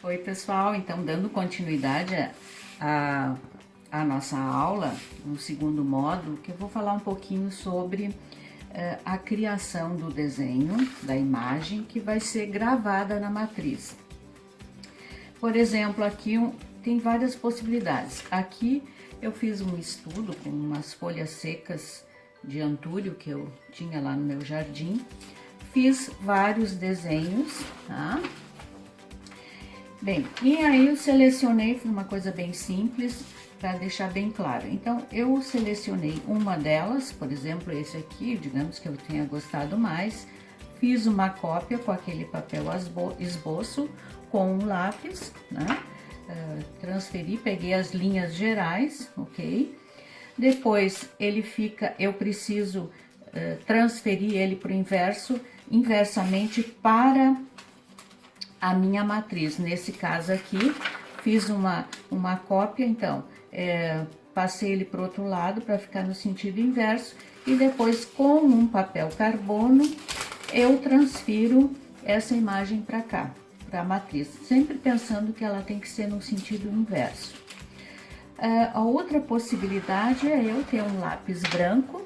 Oi pessoal, então dando continuidade à nossa aula, no segundo módulo, que eu vou falar um pouquinho sobre a criação do desenho, da imagem que vai ser gravada na matriz. Por exemplo, aqui tem várias possibilidades. Aqui eu fiz um estudo com umas folhas secas de antúrio que eu tinha lá no meu jardim, fiz vários desenhos, tá? Bem, e aí eu selecionei, foi uma coisa bem simples, para deixar bem claro. Então, eu selecionei uma delas, por exemplo, esse aqui, digamos que eu tenha gostado mais, fiz uma cópia com aquele papel esboço, com um lápis, né? Transferi, peguei as linhas gerais, ok? Depois, ele fica, eu preciso transferir ele para o inversamente para a minha matriz. Nesse caso aqui, fiz uma cópia, então, passei ele para o outro lado para ficar no sentido inverso e depois com um papel carbono eu transfiro essa imagem para cá, para a matriz, sempre pensando que ela tem que ser no sentido inverso. A outra possibilidade é eu ter um lápis branco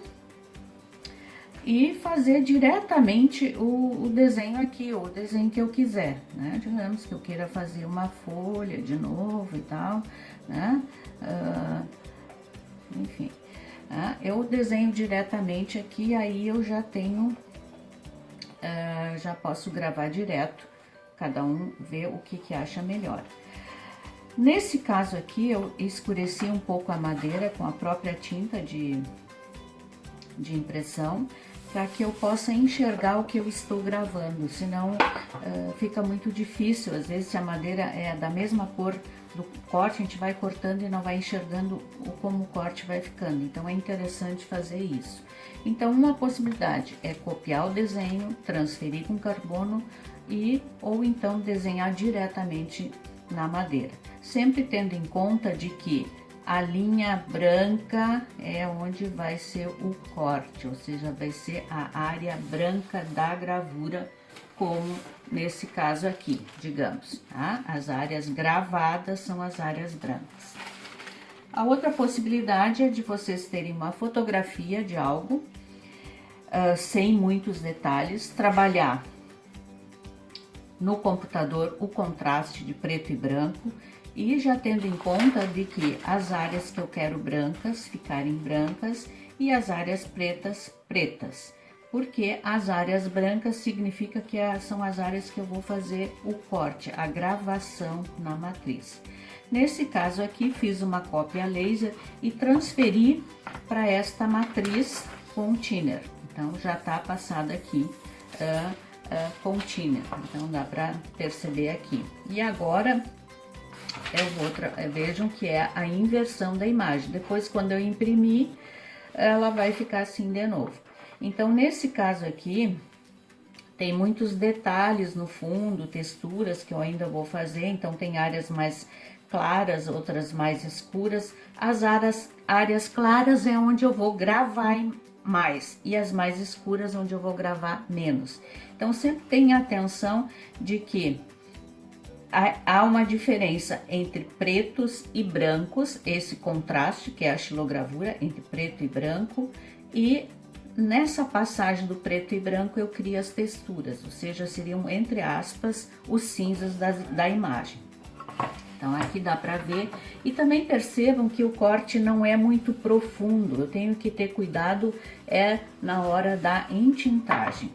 e fazer diretamente o desenho aqui, o desenho que eu quiser, né? Digamos que eu queira fazer uma folha de novo e tal, né? Enfim, eu desenho diretamente aqui, aí eu já tenho, já posso gravar direto, cada um vê o que acha melhor. Nesse caso aqui, eu escureci um pouco a madeira com a própria tinta de impressão, para que eu possa enxergar o que eu estou gravando, senão fica muito difícil. Às vezes, se a madeira é da mesma cor do corte, a gente vai cortando e não vai enxergando como o corte vai ficando, então é interessante fazer isso. Então, uma possibilidade é copiar o desenho, transferir com carbono ou então desenhar diretamente na madeira, sempre tendo em conta de que a linha branca é onde vai ser o corte, ou seja, vai ser a área branca da gravura, como nesse caso aqui, digamos, tá? As áreas gravadas são as áreas brancas. A outra possibilidade é de vocês terem uma fotografia de algo, sem muitos detalhes, trabalhar no computador o contraste de preto e branco, e já tendo em conta de que as áreas que eu quero brancas ficarem brancas e as áreas pretas, pretas. Porque as áreas brancas significa que são as áreas que eu vou fazer o corte, a gravação na matriz. Nesse caso aqui, fiz uma cópia laser e transferi para esta matriz com thinner. Então, já está passada aqui com thinner. Então, dá para perceber aqui. E agora vejam que é a inversão da imagem. Depois, quando eu imprimir, ela vai ficar assim de novo. Então, nesse caso aqui, tem muitos detalhes no fundo, texturas que eu ainda vou fazer. Então, tem áreas mais claras, outras mais escuras. As áreas claras é onde eu vou gravar mais, e as mais escuras onde eu vou gravar menos. Então, sempre tenha atenção de que há uma diferença entre pretos e brancos, esse contraste que é a xilogravura entre preto e branco, e nessa passagem do preto e branco eu crio as texturas, ou seja, seriam entre aspas os cinzas da imagem. Então aqui dá para ver, e também percebam que o corte não é muito profundo, eu tenho que ter cuidado na hora da entintagem.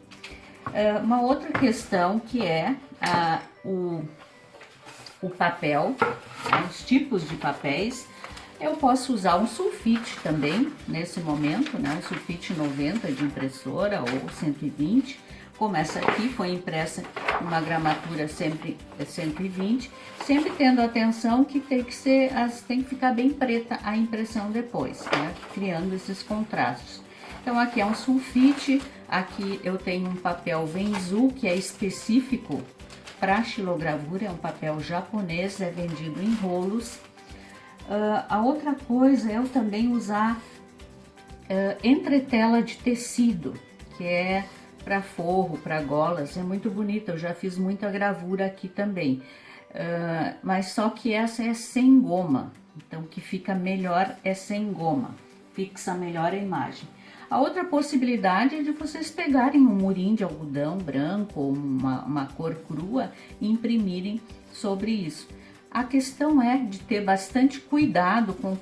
Uma outra questão que é o papel, os tipos de papéis. Eu posso usar um sulfite também, nesse momento, né? Um sulfite 90 de impressora ou 120, como essa aqui foi impressa uma gramatura sempre 120, sempre tendo atenção que tem que ficar bem preta a impressão depois, né? Criando esses contrastes. Então aqui é um sulfite, aqui eu tenho um papel Venzu, que é específico para xilogravura, é um papel japonês, é vendido em rolos. A outra coisa é eu também usar entretela de tecido, que é para forro, para golas, é muito bonito, eu já fiz muita gravura aqui também. mas só que essa é sem goma, então o que fica melhor é sem goma, fixa melhor a imagem. A outra possibilidade é de vocês pegarem um murim de algodão branco ou uma cor crua e imprimirem sobre isso. A questão é de ter bastante cuidado com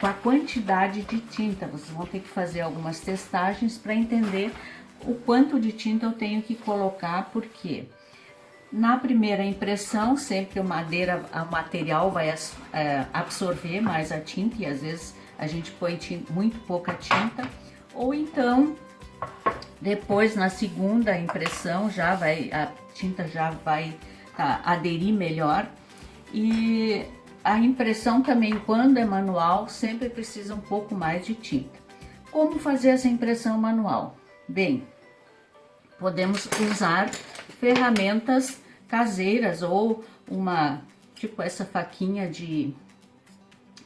a quantidade de tinta. Vocês vão ter que fazer algumas testagens para entender o quanto de tinta eu tenho que colocar, porque na primeira impressão, sempre o material vai absorver mais a tinta e às vezes a gente põe muito pouca tinta. Ou então, depois na segunda impressão, a tinta já vai aderir melhor. E a impressão também, quando é manual, sempre precisa um pouco mais de tinta. Como fazer essa impressão manual? Bem, podemos usar ferramentas caseiras ou tipo essa faquinha de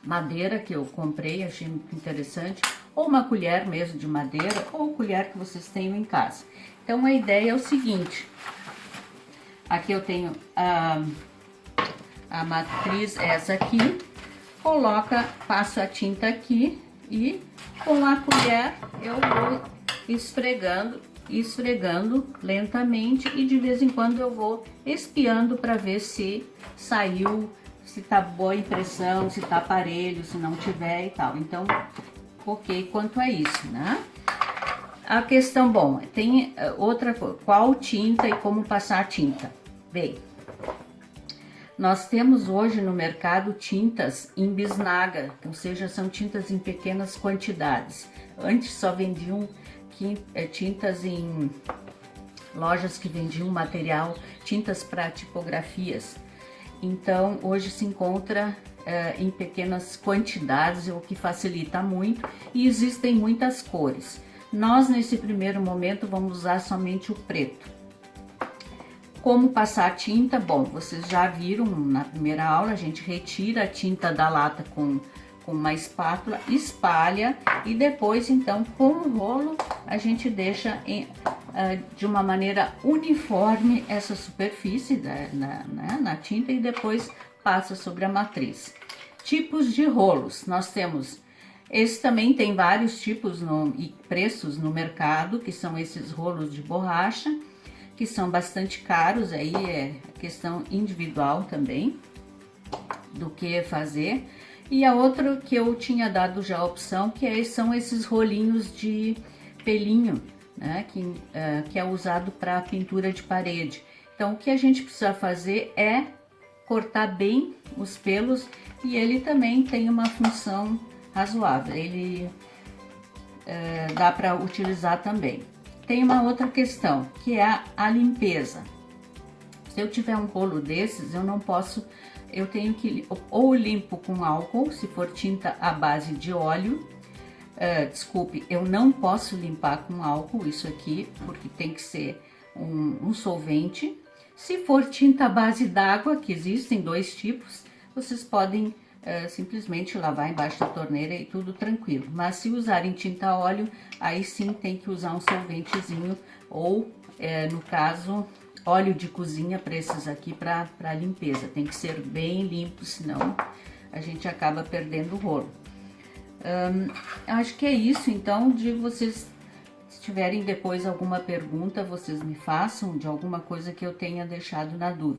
madeira que eu comprei, achei muito interessante, ou uma colher mesmo de madeira, ou colher que vocês tenham em casa. Então a ideia é o seguinte: aqui eu tenho a matriz, essa aqui, passo a tinta aqui e com a colher eu vou esfregando lentamente, e de vez em quando eu vou espiando para ver se saiu, se tá boa a impressão, se tá parelho, se não tiver e tal. Então, ok quanto a isso, né? A questão, bom, tem outra coisa, qual tinta e como passar a tinta? Bem, nós temos hoje no mercado tintas em bisnaga, ou seja, são tintas em pequenas quantidades. Antes só vendiam tintas em lojas que vendiam material, tintas para tipografias. Então, hoje se encontra em pequenas quantidades, o que facilita muito, e existem muitas cores. Nós, nesse primeiro momento, vamos usar somente o preto. Como passar a tinta? Bom, vocês já viram na primeira aula, a gente retira a tinta da lata com uma espátula, espalha e depois, então, com o rolo, a gente deixa de uma maneira uniforme essa superfície na tinta e depois passa sobre a matriz. Tipos de rolos, nós temos, esse também tem vários tipos e preços no mercado, que são esses rolos de borracha, que são bastante caros, aí é questão individual também do que fazer. E a outra que eu tinha dado já a opção, são esses rolinhos de pelinho, né, que é usado para pintura de parede. Então, o que a gente precisa fazer é cortar bem os pelos, e ele também tem uma função razoável, ele dá para utilizar também. Tem uma outra questão, que é a limpeza. Se eu tiver um rolo desses, eu tenho que ou limpo com álcool, se for tinta à base de óleo. Desculpe, eu não posso limpar com álcool isso aqui, porque tem que ser um solvente. Se for tinta à base d'água, que existem dois tipos, vocês podem simplesmente lavar embaixo da torneira e tudo tranquilo. Mas se usarem tinta a óleo, aí sim tem que usar um solventezinho, ou no caso, óleo de cozinha para esses aqui para limpeza. Tem que ser bem limpo, senão a gente acaba perdendo o rolo. Acho que é isso, então, de vocês, se tiverem depois alguma pergunta, vocês me façam de alguma coisa que eu tenha deixado na dúvida.